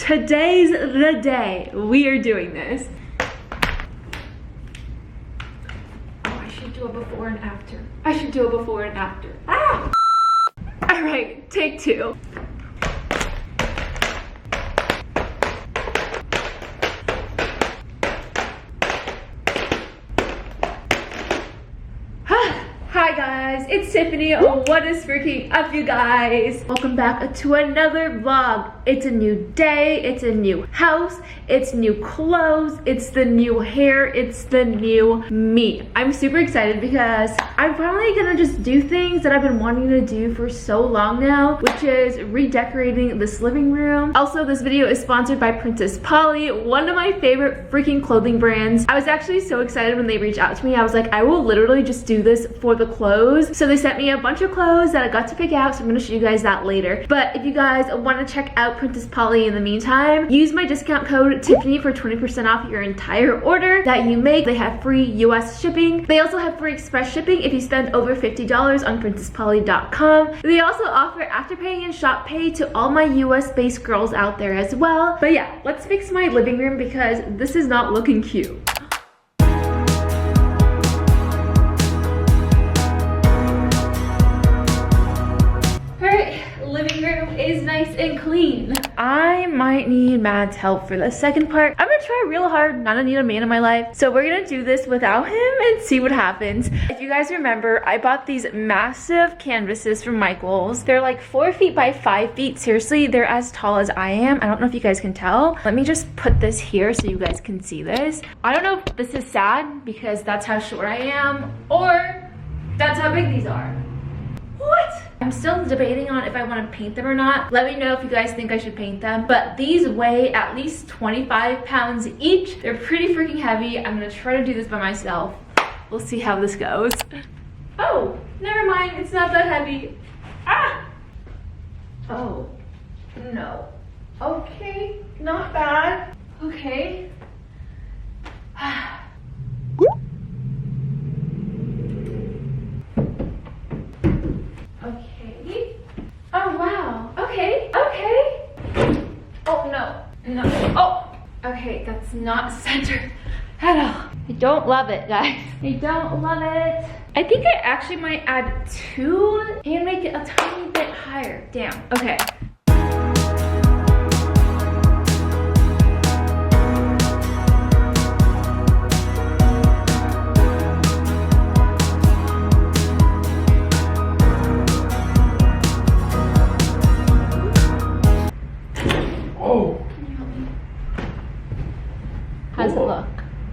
today's the day we are doing this. Oh, I should do a before and after. I should do a before and after. Ah! All right, take two. Hi guys, it's Tiffany. What is freaking up, you guys? Welcome back to another vlog. It's a new day, it's a new house, it's new clothes, it's the new hair, it's the new me. I'm super excited because I'm finally gonna just do things that I've been wanting to do for so long now, which is redecorating this living room. Also, this video is sponsored by Princess Polly, one of my favorite freaking clothing brands. I was actually so excited when they reached out to me. I was like, I will literally just do this for the clothes. So they sent me a bunch of clothes that I got to pick out, so I'm gonna show you guys that later. But if you guys want to check out Princess Polly in the meantime, use my discount code Tiffany for 20% off your entire order that you make. They have free US shipping. They also have free express shipping if you spend over $50 on princesspolly.com. They also offer Afterpay and Shop Pay to all my US based girls out there as well. But yeah, let's fix my living room because this is not looking cute. Living room is nice and clean. I might need Matt's help for the second part. I'm gonna try real hard not to need a man in my life. So we're gonna do this without him and see what happens. If you guys remember, I bought these massive canvases from Michael's. They're like 4 feet by 5 feet. Seriously, they're as tall as I am. I don't know if you guys can tell. Let me just put this here so you guys can see this. I don't know if this is sad because that's how short I am or that's how big these are. What? I'm still debating on if I want to paint them or not. Let me know if you guys think I should paint them. But these weigh at least 25 pounds each. They're pretty freaking heavy. I'm gonna try to do this by myself. We'll see how this goes. Oh, never mind. It's not that heavy. Ah! Oh, no. Okay, not bad. Okay. Okay. Oh wow. Okay. Okay. Oh no. No. Oh. Okay, that's not centered at all. I don't love it, guys. I don't love it. I think I actually might add 2 and make it a tiny bit higher. Damn. Okay. How's it look?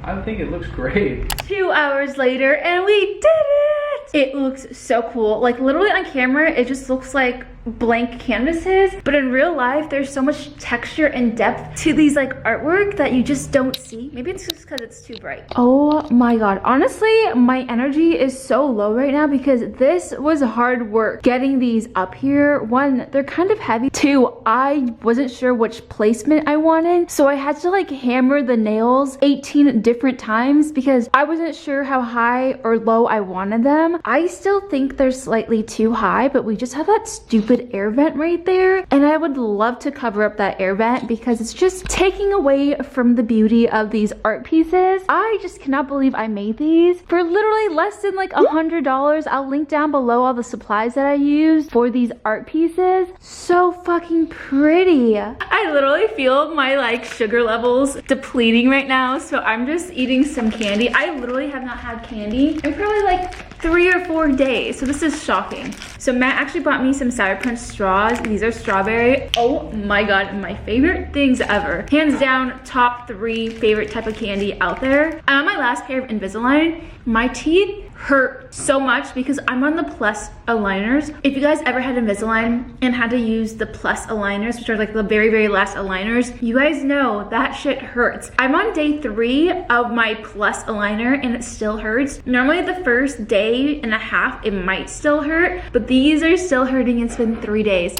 I think it looks great. 2 hours later and we did it! It looks so cool. Like literally on camera, it just looks like blank canvases, but in real life there's so much texture and depth to these like artwork that you just don't see. Maybe it's just because it's too bright. Oh my god, honestly my energy is so low right now because this was hard work getting these up here. 1, they're kind of heavy. 2, I wasn't sure which placement I wanted, so I had to like hammer the nails 18 different times because I wasn't sure how high or low I wanted them. I still think they're slightly too high, but we just have that stupid air vent right there, and I would love to cover up that air vent because it's just taking away from the beauty of these art pieces. I just cannot believe I made these for literally less than like $100. I'll link down below all the supplies that I used for these art pieces. So fucking pretty. I literally feel my like sugar levels depleting right now, so I'm just eating some candy. I literally have not had candy in probably like 3 or 4 days, so this is shocking. So Matt actually bought me some Sour Punch straws. These are strawberry. Oh my god, my favorite things ever. Hands down, top 3 favorite type of candy out there. I'm on my last pair of Invisalign. My teeth hurt so much because I'm on the plus aligners. If you guys ever had Invisalign and had to use the plus aligners, which are like the very, very last aligners, you guys know that shit hurts. I'm on day 3 of my plus aligner and it still hurts. Normally the first day and a half, it might still hurt, but these are still hurting. It's been 3 days.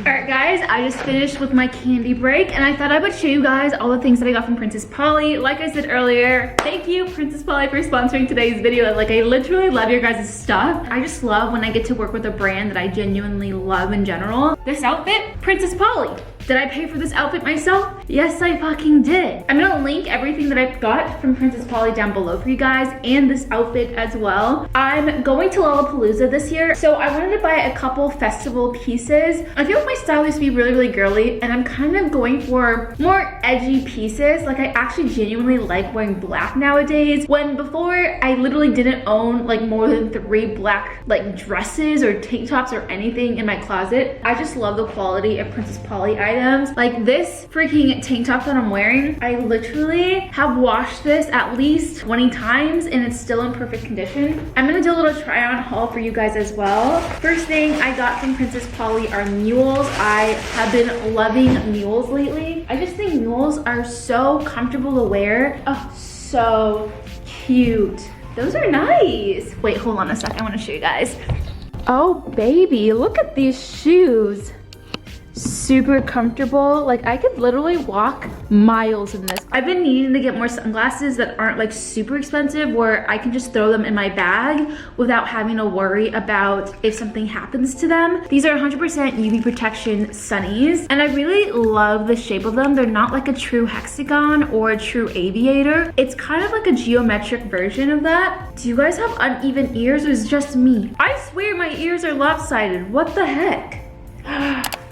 All right, guys, I just finished with my candy break and I thought I would show you guys all the things that I got from Princess Polly. Like I said earlier, thank you, Princess Polly, for sponsoring today's video. Like, I literally love your guys' stuff. I just love when I get to work with a brand that I genuinely love in general. This outfit, Princess Polly. Did I pay for this outfit myself? Yes, I fucking did. I'm gonna link everything that I've got from Princess Polly down below for you guys, and this outfit as well. I'm going to Lollapalooza this year, so I wanted to buy a couple festival pieces. I feel like my style used to be really girly, and I'm kind of going for more edgy pieces. Like, I actually genuinely like wearing black nowadays, when before I literally didn't own like more than 3 black like dresses or tank tops or anything in my closet. I just love the quality of Princess Polly items. Like this freaking tank top that I'm wearing, I literally have washed this at least 20 times and it's still in perfect condition. I'm gonna do a little try on haul for you guys as well. First thing I got from Princess Polly are mules. I have been loving mules lately. I just think mules are so comfortable to wear. Oh, so cute. Those are nice. Wait, hold on a sec. I want to show you guys. Oh, baby, look at these shoes. Super comfortable. Like, I could literally walk miles in this. I've been needing to get more sunglasses that aren't like super expensive, where I can just throw them in my bag without having to worry about if something happens to them. These are 100% UV protection sunnies, and I really love the shape of them. They're not like a true hexagon or a true aviator. It's kind of like a geometric version of that. Do you guys have uneven ears, or is it just me? I swear my ears are lopsided. What the heck?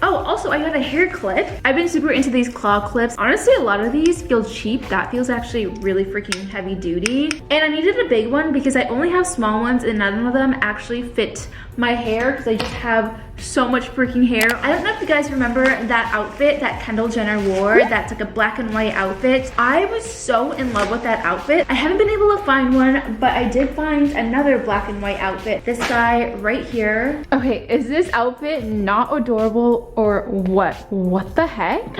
Oh, also I got a hair clip. I've been super into these claw clips. Honestly, a lot of these feel cheap. That feels actually really freaking heavy duty. And I needed a big one because I only have small ones and none of them actually fit my hair because I just have so much freaking hair. I don't know if you guys remember that outfit that Kendall Jenner wore. That's like a black and white outfit. I was so in love with that outfit. I haven't been able to find one, but I did find another black and white outfit. This guy right here. Okay, is this outfit not adorable or what? What the heck?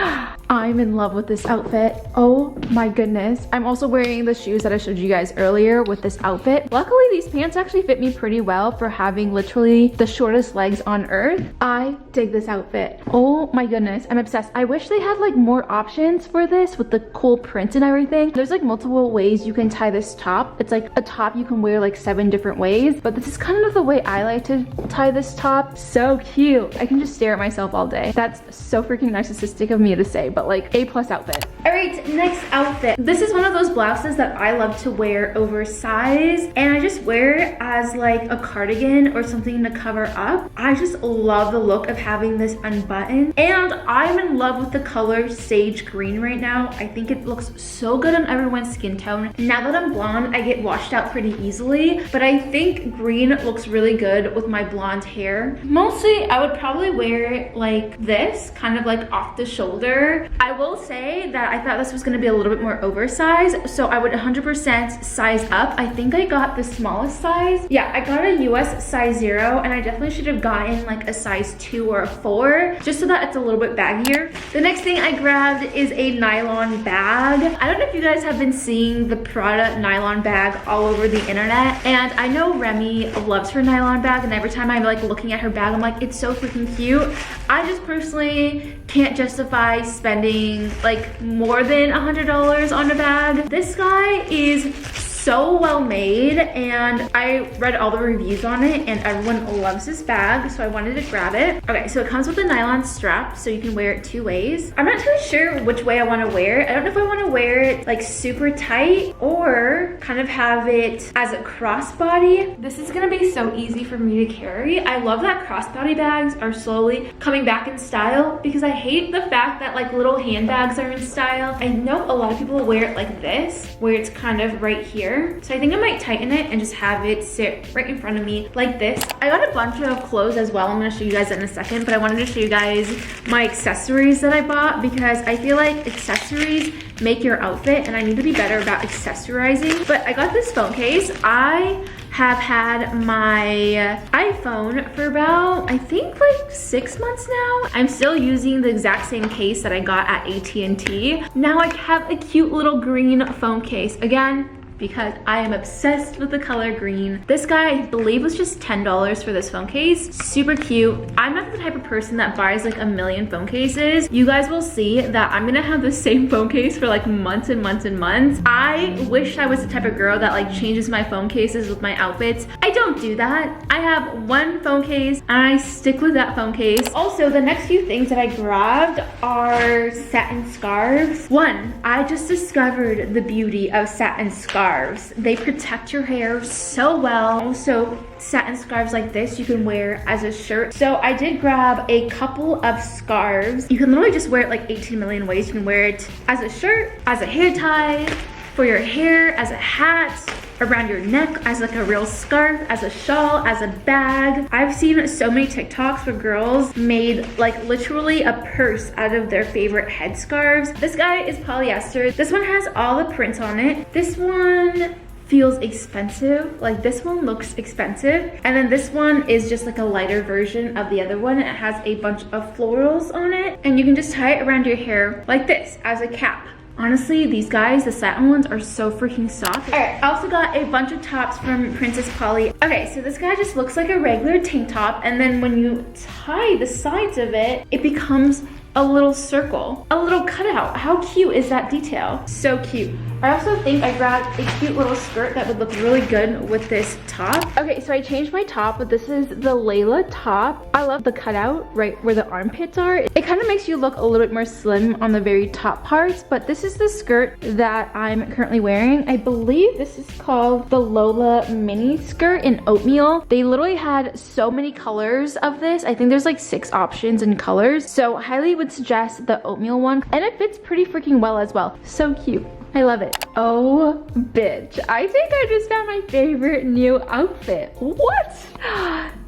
I'm in love with this outfit. Oh my goodness. I'm also wearing the shoes that I showed you guys earlier with this outfit. Luckily, these pants actually fit me pretty well for having literally the shortest legs on earth. I dig this outfit. Oh my goodness, I'm obsessed. I wish they had like more options for this with the cool print and everything. There's like multiple ways you can tie this top. It's like a top you can wear like 7 different ways, but this is kind of the way I like to tie this top. So cute. I can just stare at myself all day. That's so freaking narcissistic of me to say, but like A+ outfit. All right, next outfit. This is one of those blouses that I love to wear oversized, and I just wear it as like a cardigan or something to cover up. I just love the look of having this unbuttoned, and I'm in love with the color sage green right now. I think it looks so good on everyone's skin tone. Now that I'm blonde, I get washed out pretty easily, but I think green looks really good with my blonde hair. Mostly, I would probably wear it like this, kind of like off the shoulder. I will say that I thought this was gonna be a little bit more oversized, so I would 100% size up. I think I got the smallest size. Yeah, I got a US size 0, and I definitely should have gotten like a size 2 or a 4, just so that it's a little bit baggier. The next thing I grabbed is a nylon bag. I don't know if you guys have been seeing the Prada nylon bag all over the internet, and I know Remy loves her nylon bag, and every time I'm like looking at her bag, I'm like, it's so freaking cute. I just personally can't justify spending like more than $100 on a bag. This guy is so well made, and I read all the reviews on it and everyone loves this bag, so I wanted to grab it. Okay, so it comes with a nylon strap, so you can wear it 2 ways. I'm not too sure which way I want to wear it. I don't know if I want to wear it like super tight or kind of have it as a crossbody. This is gonna be so easy for me to carry. I love that crossbody bags are slowly coming back in style, because I hate the fact that like little handbags are in style. I know a lot of people wear it like this, where it's kind of right here. So I think I might tighten it and just have it sit right in front of me like this. I got a bunch of clothes as well. I'm gonna show you guys in a second, but I wanted to show you guys my accessories that I bought, because I feel like accessories make your outfit, and I need to be better about accessorizing. But I got this phone case. I have had my iPhone for about, I think like 6 months now. I'm still using the exact same case that I got at AT&T. Now I have a cute little green phone case. Again, because I am obsessed with the color green. This guy, I believe, was just $10 for this phone case. Super cute. I'm not the type of person that buys like a million phone cases. You guys will see that I'm gonna have the same phone case for like months and months and months. I wish I was the type of girl that like changes my phone cases with my outfits. I don't do that. I have one phone case and I stick with that phone case. Also, the next few things that I grabbed are satin scarves. One, I just discovered the beauty of satin scarves. They protect your hair so well. Also, satin scarves like this you can wear as a shirt. So I did grab a couple of scarves. You can literally just wear it like 18 million ways. You can wear it as a shirt, as a hair tie, for your hair, as a hat, around your neck, as like a real scarf, as a shawl, as a bag. I've seen so many TikToks where girls made like literally a purse out of their favorite headscarves. This guy is polyester. This one has all the prints on it. This one feels expensive. Like this one looks expensive. And then this one is just like a lighter version of the other one. It has a bunch of florals on it. And you can just tie it around your hair like this as a cap. Honestly, these guys, the satin ones, are so freaking soft. All right, I also got a bunch of tops from Princess Polly. Okay, so this guy just looks like a regular tank top, and then when you tie the sides of it, it becomes a little circle, a little cutout. How cute is that detail? So cute. I also think I grabbed a cute little skirt that would look really good with this top. Okay, so I changed my top, but this is the Layla top. I love the cutout right where the armpits are. It kind of makes you look a little bit more slim on the very top parts, but this is the skirt that I'm currently wearing. I believe this is called the Lola mini skirt in oatmeal. They literally had so many colors of this. I think there's like 6 options in colors. So highly would suggest the oatmeal one, and it fits pretty freaking well as well. So cute. I love it. Oh, bitch. I think I just found my favorite new outfit. What?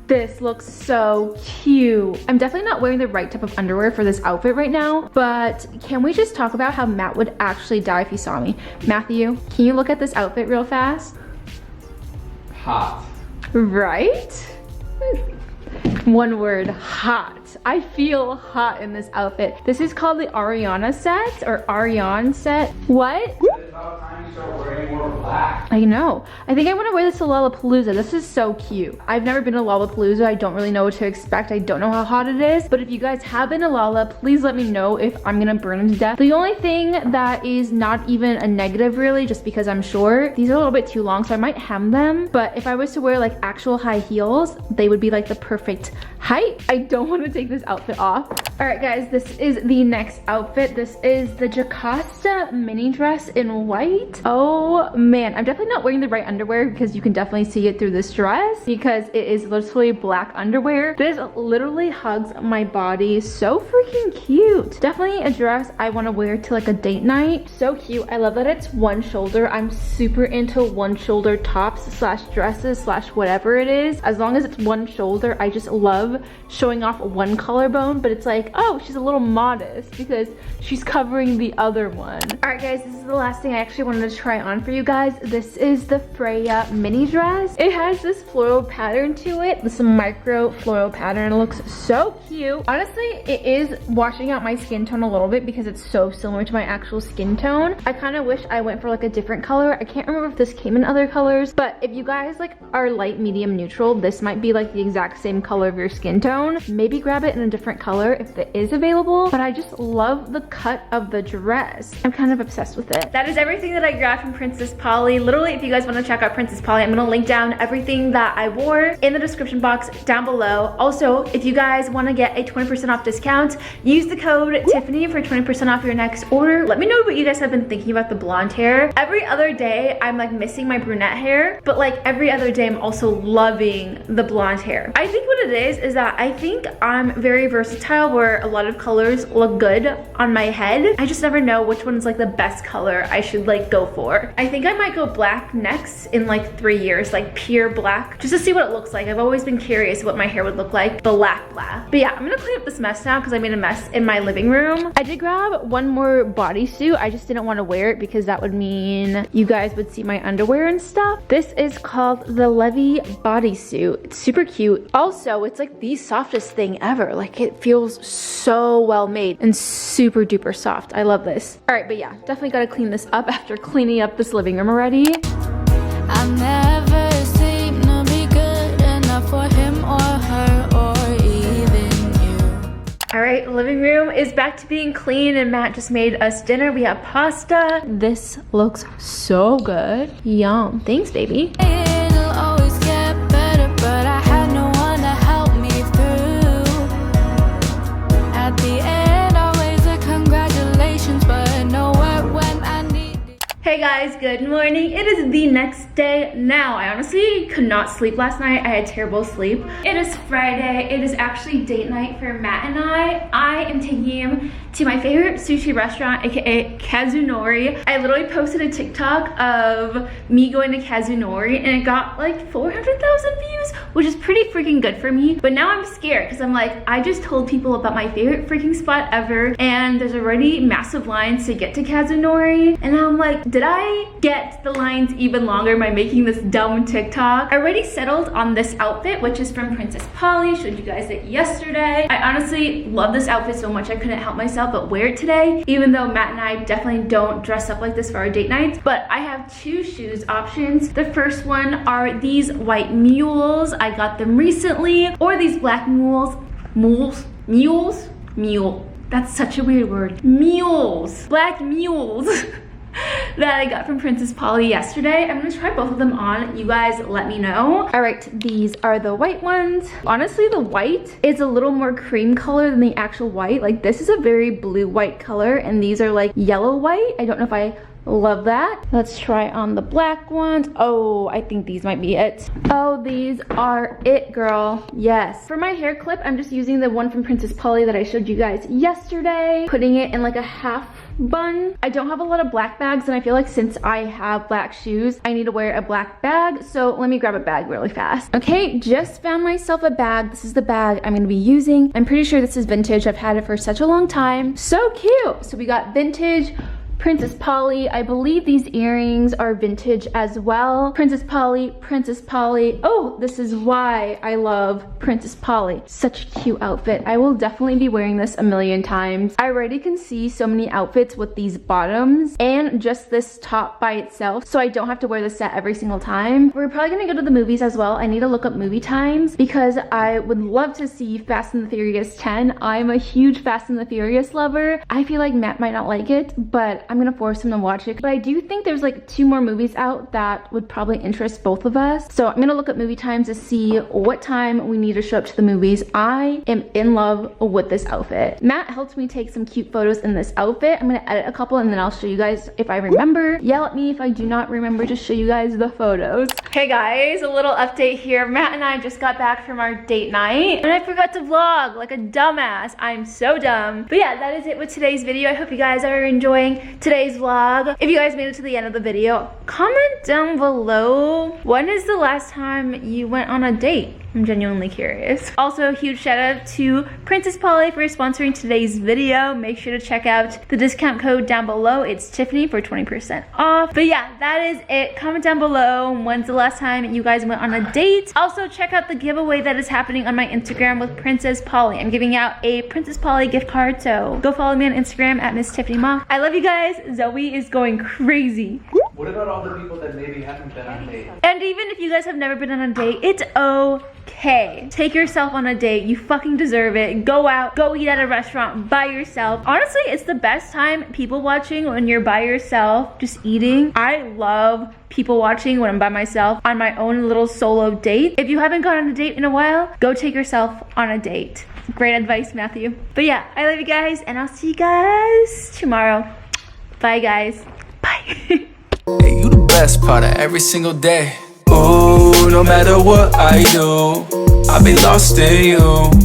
This looks so cute. I'm definitely not wearing the right type of underwear for this outfit right now, but can we just talk about how Matt would actually die if he saw me? Matthew, can you look at this outfit real fast? Hot. Right? One word, hot. I feel hot in this outfit. This is called the Ariana set or Ariane set. What? It's about time you start wearing more black. I know. I think I want to wear this to Lollapalooza. This is so cute. I've never been to Lollapalooza. I don't really know what to expect. I don't know how hot it is. But if you guys have been to Lolla, please let me know if I'm gonna burn to death. The only thing that is not even a negative really, just because I'm short, these are a little bit too long, so I might hem them. But if I was to wear like actual high heels, they would be like the perfect height. I don't want to take this outfit off. All right guys, this is the next outfit. This is the Jocasta mini dress in white. Oh man, I'm definitely not wearing the right underwear because you can definitely see it through this dress because it is literally black underwear. This literally hugs my body. So freaking cute. Definitely a dress I want to wear to like a date night. So cute. I love that it's one shoulder. I'm super into one shoulder tops slash dresses slash whatever it is. As long as it's one shoulder, I just love showing off one collarbone, but it's like, oh, she's a little modest because she's covering the other one. All right guys, this is the last thing I actually wanted to try on for you guys. This is the Freya mini dress. It has this floral pattern to it, this micro floral pattern. It looks so cute. Honestly, it is washing out my skin tone a little bit because it's so similar to my actual skin tone. I kind of wish I went for like a different color. I can't remember if this came in other colors, but if you guys like are light, medium, neutral, this might be like the exact same color of your skin tone. Maybe grab it in a different color if it is available, but I just love the cut of the dress. I'm kind of obsessed with it. That is everything that I grabbed from Princess Polly. Literally, if you guys want to check out Princess Polly, I'm gonna link down everything that I wore in the description box down below. Also, if you guys want to get a 20% off discount, use the code Tiffany for 20% off your next order. Let me know what you guys have been thinking about the blonde hair. Every other day, I'm like missing my brunette hair, but like every other day, I'm also loving the blonde hair. I think what it is that I think I'm very versatile where a lot of colors look good on my head. I just never know which one's like the best color I should like go for. I think I might go black next in like 3 years, like pure black, just to see what it looks like. I've always been curious what my hair would look like, black. But yeah, I'm gonna clean up this mess now because I made a mess in my living room. I did grab one more bodysuit. I just didn't want to wear it because that would mean you guys would see my underwear and stuff. This is called the Levy bodysuit. It's super cute. Also, it's like the softest thing ever. Like, it feels so well made and super duper soft. I love this. All right, but yeah, definitely gotta clean this up after cleaning up this living room already. I never seem to be good enough for him or her or even you. All right, living room is back to being clean, and Matt just made us dinner. We have pasta. This looks so good. Yum. Thanks, baby. It'll always get better, but I had no one to help me through. At the end, always a congratulations, but nowhere when I need it. Hey guys, good morning. It is the next day now. I honestly could not sleep last night. I had terrible sleep. It is Friday. It is actually date night for Matt and I. I am taking him to my favorite sushi restaurant, aka Kazunori. I literally posted a TikTok of me going to Kazunori and it got like 400,000 views, which is pretty freaking good for me. But now I'm scared because I'm like, I just told people about my favorite freaking spot ever and there's already massive lines to get to Kazunori. And now I'm like, did I get the lines even longer by making this dumb TikTok? I already settled on this outfit, which is from Princess Polly. Showed you guys it yesterday. I honestly love this outfit so much I couldn't help myself but wear it today, even though Matt and I definitely don't dress up like this for our date nights. But I have two shoes options. The first one are these white mules. I got them recently. Or these black mules. Mule. That's such a weird word. Mules. Black mules. That I got from Princess Polly yesterday. I'm gonna try both of them on. You guys let me know. All right, these are the white ones. Honestly, the white is a little more cream color than the actual white. Like, this is a very blue white color and these are like yellow white. I don't know if I love that. Let's try on the black ones. Oh, I think these might be it. Oh, these are it, girl. Yes. For my hair clip, I'm just using the one from Princess Polly that I showed you guys yesterday, putting it in like a half bun. I don't have a lot of black bags and I feel like since I have black shoes, I need to wear a black bag. So let me grab a bag really fast. Okay, just found myself a bag. This is the bag I'm gonna be using. I'm pretty sure this is vintage. I've had it for such a long time. So cute. So we got vintage, Princess Polly. I believe these earrings are vintage as well. Princess Polly, Princess Polly. Oh, this is why I love Princess Polly. Such a cute outfit. I will definitely be wearing this a million times. I already can see so many outfits with these bottoms and just this top by itself, so I don't have to wear this set every single time. We're probably gonna go to the movies as well. I need to look up movie times because I would love to see Fast and the Furious 10. I'm a huge Fast and the Furious lover. I feel like Matt might not like it, but I'm gonna force him to watch it. But I do think there's like 2 more movies out that would probably interest both of us. So I'm gonna look at movie times to see what time we need to show up to the movies. I am in love with this outfit. Matt helped me take some cute photos in this outfit. I'm gonna edit a couple and then I'll show you guys if I remember. Yell at me if I do not remember to show you guys the photos. Hey guys, a little update here. Matt and I just got back from our date night and I forgot to vlog like a dumbass. I'm so dumb. But yeah, that is it with today's video. I hope you guys are enjoying today's vlog. If you guys made it to the end of the video, comment down below, when is the last time you went on a date? I'm genuinely curious. Also, a huge shout out to Princess Polly for sponsoring today's video. Make sure to check out the discount code down below. It's Tiffany for 20% off. But yeah, that is it. Comment down below when's the last time you guys went on a date. Also, check out the giveaway that is happening on my Instagram with Princess Polly. I'm giving out a Princess Polly gift card, so go follow me on Instagram at MissTiffanyMa. I love you guys. Zoe is going crazy. What about all the people that maybe haven't been on a date? And even if you guys have never been on a date, it's okay. Take yourself on a date. You fucking deserve it. Go out, go eat at a restaurant by yourself. Honestly, it's the best time people watching when you're by yourself, just eating. I love people watching when I'm by myself on my own little solo date. If you haven't gone on a date in a while, go take yourself on a date. Great advice, Matthew. But yeah, I love you guys and I'll see you guys tomorrow. Bye guys. Bye. Hey, you the best part of every single day. Ooh, no matter what I do, I'll be lost in you.